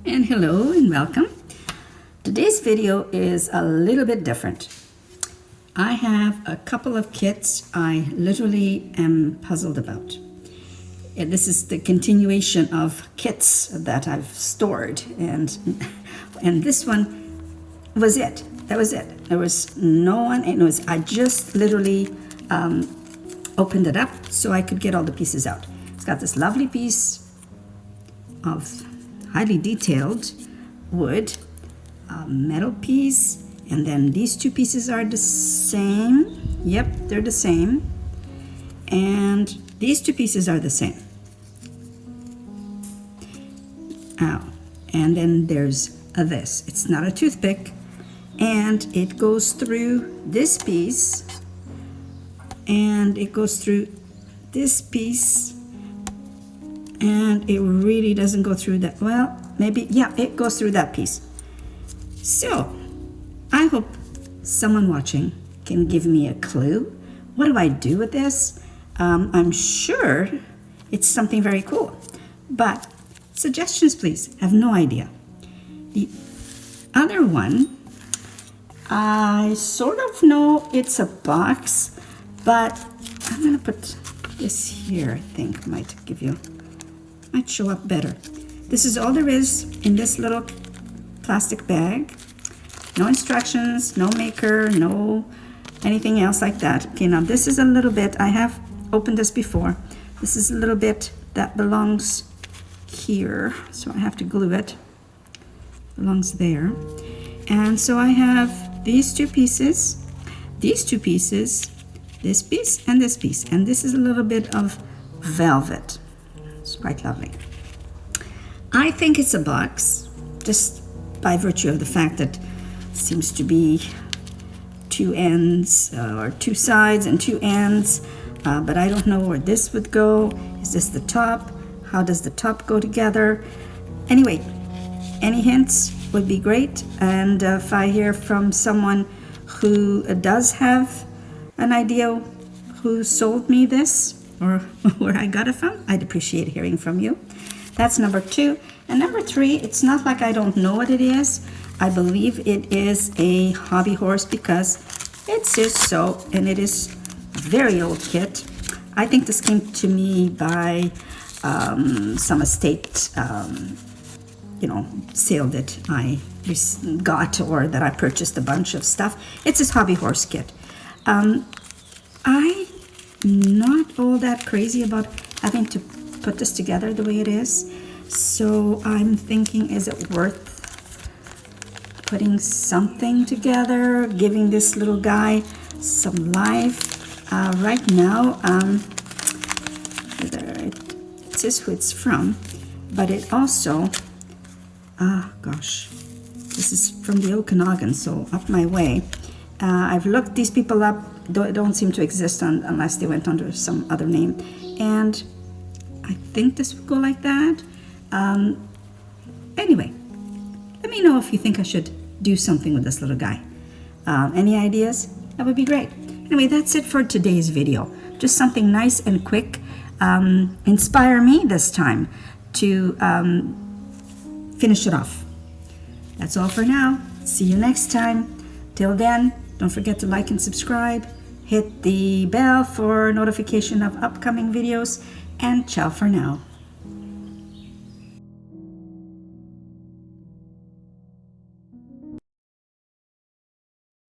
And hello and welcome. Today's video is a little bit different. I have a couple of kits I literally am puzzled about. And this is the continuation of kits that I've stored, and this one was it. That was it. There was no one. I just literally opened it up so I could get all the pieces out. It's got this lovely piece of highly detailed wood, a metal piece, and then these two pieces are the same. Yep, they're the same. And these two pieces are the same. Oh, and then there's this. It's not a toothpick, and it goes through this piece, and it goes through this piece, and it really doesn't go through that. Well, maybe, yeah, it goes through that piece. So I hope someone watching can give me a clue. What do I do with this? I'm sure it's something very cool, but suggestions please. I have no idea. The other one, I sort of know it's a box, but I'm gonna put this here. I think might show up better. This is all there is in this little plastic bag. No instructions, no maker, no anything else like that. Okay, now this is a little bit, I have opened this before. This is a little bit that belongs here, so I have to glue it. Belongs there. And so I have these two pieces, this piece, and this piece. And this is a little bit of velvet. It's quite lovely. I think it's a box, just by virtue of the fact that it seems to be two ends, or two sides and two ends, but I don't know where this would go. Is this the top? How does the top go together? Anyway, any hints would be great, and if I hear from someone who does have an idea who sold me this or where I got it from, I'd appreciate hearing from you. That's number 2. And number 3, it's not like I don't know what it is. I believe it is a hobby horse because it says so, and it is a very old kit. I think this came to me by some estate, sale that I got, or that I purchased a bunch of stuff. It's this hobby horse kit. I'm not all that crazy about having to put this together the way it is. So I'm thinking, is it worth putting something together, giving this little guy some life? Right now, it says who it's from, but it also, this is from the Okanagan, so up my way. I've looked these people up, don't seem to exist unless they went under some other name, and I think this would go like that. Anyway, let me know if you think I should do something with this little guy. Any ideas? That would be great. Anyway, that's it for today's video. Just something nice and quick. Inspire me this time to finish it off. That's all for now. See you next time. Till then, don't forget to like and subscribe. Hit the bell for notification of upcoming videos. And ciao for now.